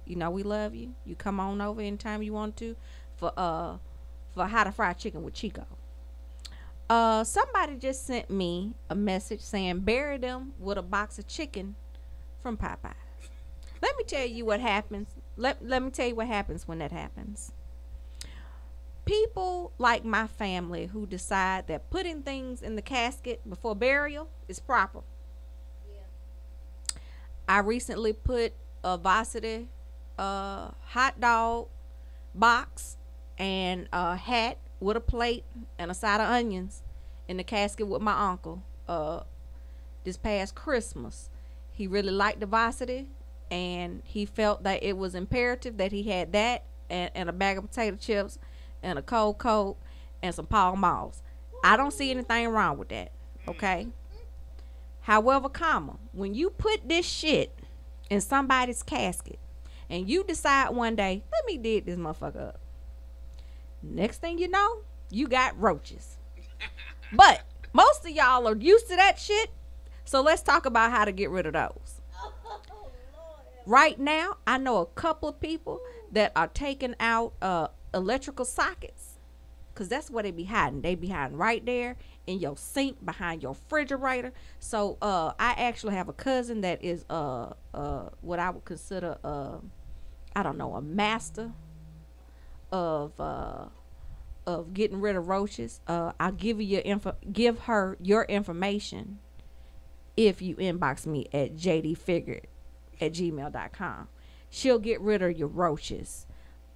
you know we love you. You come on over anytime you want to for How to Fry Chicken with Chico. Somebody just sent me a message saying bury them with a box of chicken from Popeyes. Let me tell you what happens. Let me tell you what happens when that happens. People like my family who decide that putting things in the casket before burial is proper. I recently put a Varsity hot dog box and a hat with a plate and a side of onions in the casket with my uncle this past Christmas. He really liked the Varsity, and he felt that it was imperative that he had that and a bag of potato chips and a cold Coke and some Pall Malls. I don't see anything wrong with that, okay? However, when you put this shit in somebody's casket and you decide one day, let me dig this motherfucker up. Next thing you know, you got roaches. But most of y'all are used to that shit, so let's talk about how to get rid of those. Right now, I know a couple of people that are taking out electrical sockets, because that's where they be hiding. They be hiding right there in your sink, behind your refrigerator. So I actually have a cousin that is what I would consider I don't know, a master of getting rid of roaches. I'll give her your information if you inbox me at jdfigured@gmail.com. She'll get rid of your roaches.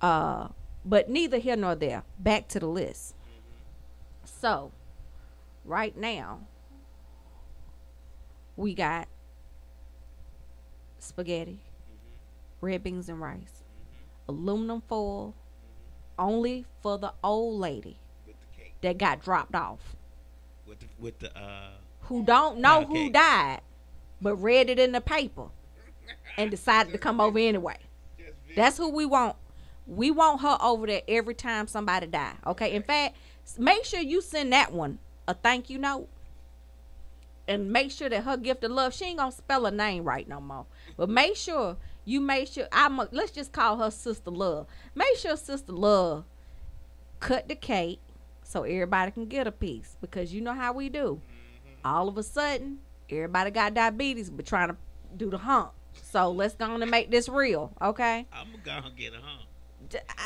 But neither here nor there. Back to the list. So right now we got spaghetti, red beans and rice, aluminum foil, only for the old lady that got dropped off, with the who don't know who died, but read it in the paper and decided to come over anyway. That's who we want. We want her over there every time somebody die. Okay. In fact, make sure you send that one a thank you note, and make sure that her gift of love, she ain't gonna spell her name right no more, but make sure let's just call her Sister Love. Make sure Sister Love cut the cake so everybody can get a piece, because you know how we do. All of a sudden, everybody got diabetes but trying to do the hump. So let's go on and make this real, okay? I'm gonna go get a hump.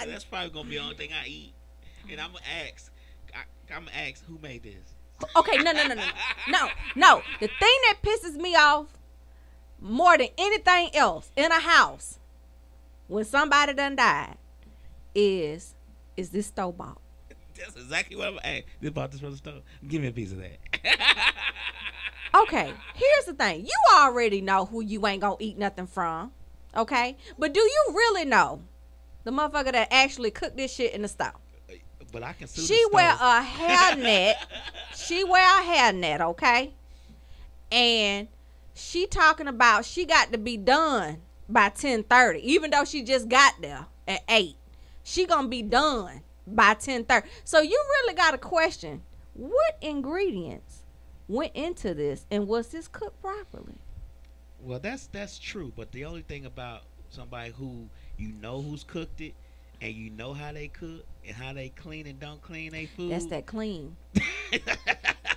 That's probably gonna be the only thing I eat, and I'm gonna ask who made this. Okay, no. The thing that pisses me off more than anything else in a house when somebody done died is this stove bought? That's exactly what I'm gonna ask. This bought this from the stove. Give me a piece of that. Okay, here's the thing. You already know who you ain't gonna eat nothing from, okay? But do you really know the motherfucker that actually cooked this shit in the stove? But I can sue She the stove. wear a hairnet. She wear a hairnet, okay? And she talking about she got to be done by 10:30, even though she just got there at 8. She gonna be done by 10:30. So you really got to question what ingredients went into this, and was this cooked properly? Well, that's true, but the only thing about somebody who who's cooked it, and you know how they cook and how they clean and don't clean their food. That's that clean.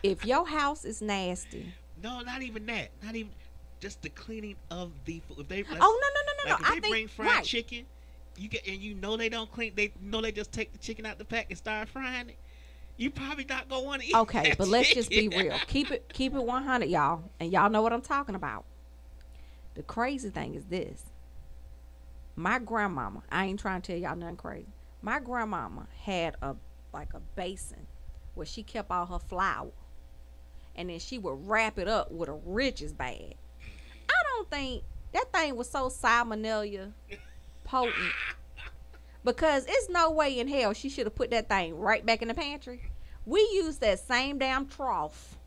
If your house is nasty. No, not even that. Not even just the cleaning of the food. If they No. Like if they bring fried chicken, they don't clean. They know they just take the chicken out the pack and start frying it. You probably not gonna want to eat. Okay, that but let's chicken. just be real. Keep it 100, y'all, and y'all know what I'm talking about. The crazy thing is this. My grandmama, I ain't trying to tell y'all nothing crazy. My grandmama had a basin where she kept all her flour, and then she would wrap it up with a Riches bag. I don't think that thing was so salmonella potent, because it's no way in hell she should have put that thing right back in the pantry. We used that same damn trough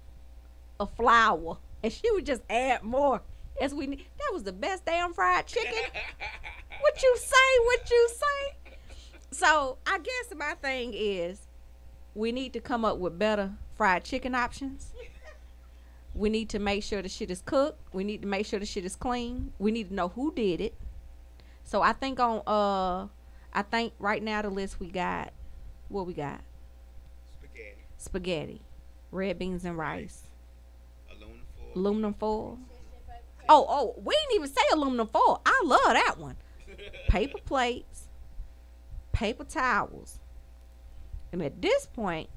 of flour, and she would just add more as we need. That was the best damn fried chicken. What you say? So I guess my thing is, we need to come up with better fried chicken options. We need to make sure the shit is cooked. We need to make sure the shit is clean. We need to know who did it. So I think right now the list we got, what we got? Spaghetti, red beans and rice, aluminum foil. Oh, we didn't even say aluminum foil. I love that one. Paper plates, paper towels, and at this point,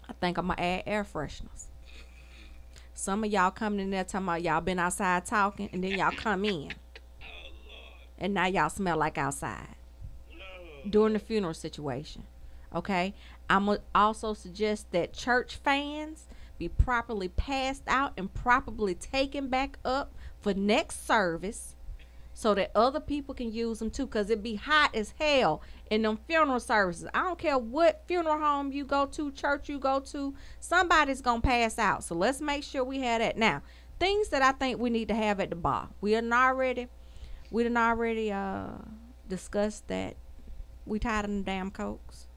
I think I'm gonna add air fresheners. Some of y'all coming in there talking about y'all been outside talking, and then y'all come in. and now y'all smell like outside during the funeral situation. Okay, I'm gonna also suggest that church fans be properly passed out and properly taken back up for next service, so that other people can use them too, because it be hot as hell in them funeral services. I don't care what funeral home you go to, church you go to, somebody's gonna pass out. So let's make sure we have that. Now, things that I think we need to have at the bar. We done already discussed that we tired of them damn Cokes.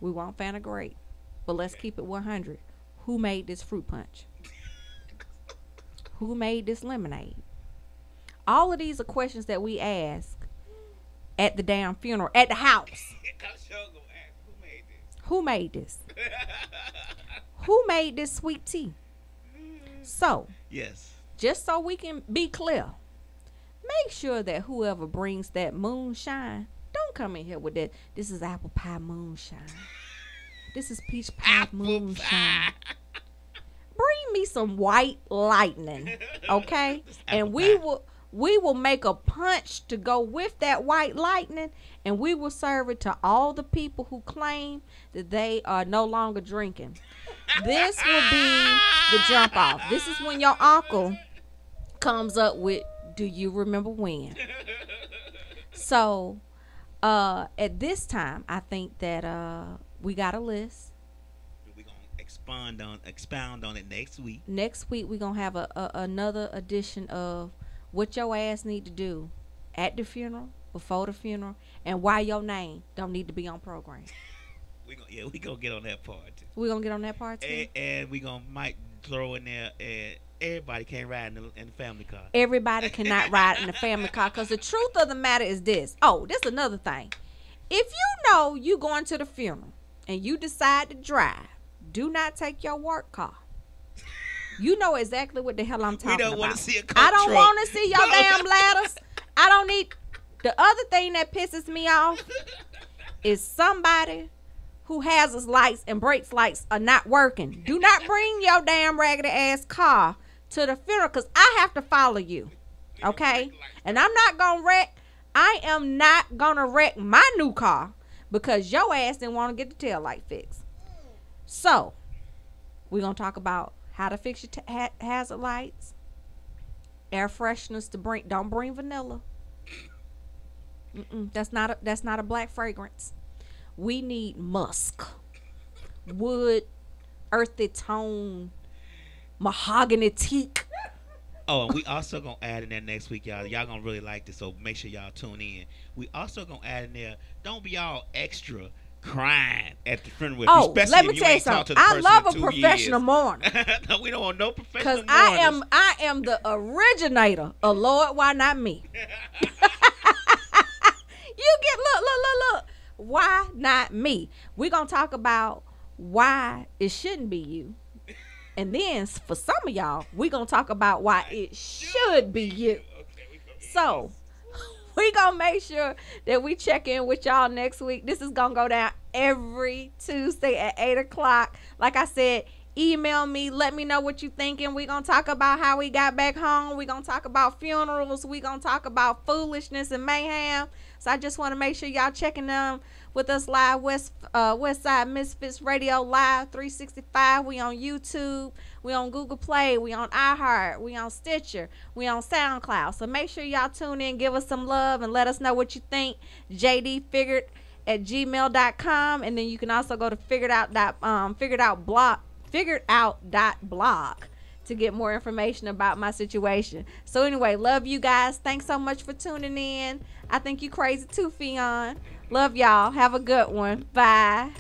We want Fanta Grape, but let's keep it 100. Who made this fruit punch? Who made this lemonade? All of these are questions that we ask at the damn funeral, at the house. Who made this? Who made this sweet tea? So, yes, just so we can be clear, make sure that whoever brings that moonshine, don't come in here with that. This is apple pie moonshine. This is peach pie moonshine. Bring me some white lightning, okay? And we will make a punch to go with that white lightning, and we will serve it to all the people who claim that they are no longer drinking. This will be the jump off. This is when your uncle comes up with, do you remember when? So, at this time, I think that we got a list. We're going to expound on it next week. Next week, we're going to have another edition of what your ass need to do at the funeral, before the funeral, and why your name don't need to be on program. we gonna get on that part too. We're going to get on that part too? And we might throw in there, everybody can't ride in the family car. Everybody cannot ride in the family car, because the truth of the matter is this. Oh, this is another thing. If you know you going to the funeral and you decide to drive, do not take your work car. You know exactly what the hell I'm talking about. We don't want to see a coach I don't truck. want to see your damn ladders. I don't need. The other thing that pisses me off is somebody who hazards lights and brakes lights are not working. Do not bring your damn raggedy ass car to the funeral, because I have to follow you. Okay? And I'm not going to wreck. I am not going to wreck my new car because your ass didn't want to get the tail light fixed. So, we're going to talk about how to fix your hazard lights, air fresheners to bring. Don't bring vanilla. That's not a black fragrance. We need musk, wood, earthy tone, mahogany teak. Oh, and we also gonna add in there next week, y'all. Y'all gonna really like this, so make sure y'all tune in. We also gonna add in there. Don't be all extra crying at the funeral. Oh, let me tell you something. I love a professional mourner. No, we don't want no professional mourners. Because I am the originator of Lord, Why Not Me? You get, look. Why not me? We're going to talk about why it shouldn't be you. And then for some of y'all, we're going to talk about why it should be you. So, we're going to make sure that we check in with y'all next week. This is going to go down every Tuesday at 8 o'clock. Like I said, email me. Let me know what you're thinking. We're going to talk about how we got back home. We're going to talk about funerals. We're going to talk about foolishness and mayhem. So I just want to make sure y'all checking them with us live, West Side Misfits Radio Live 365. We on YouTube. We on GooglePlay. We on iHeart. We on Stitcher. We on SoundCloud. So make sure y'all tune in, give us some love, and let us know what you think. jdfigured@gmail.com, and then you can also go to figuredout.blog to get more information about my situation. So anyway, love you guys. Thanks so much for tuning in. I think you crazy too, Fionn. Love y'all. Have a good one. Bye.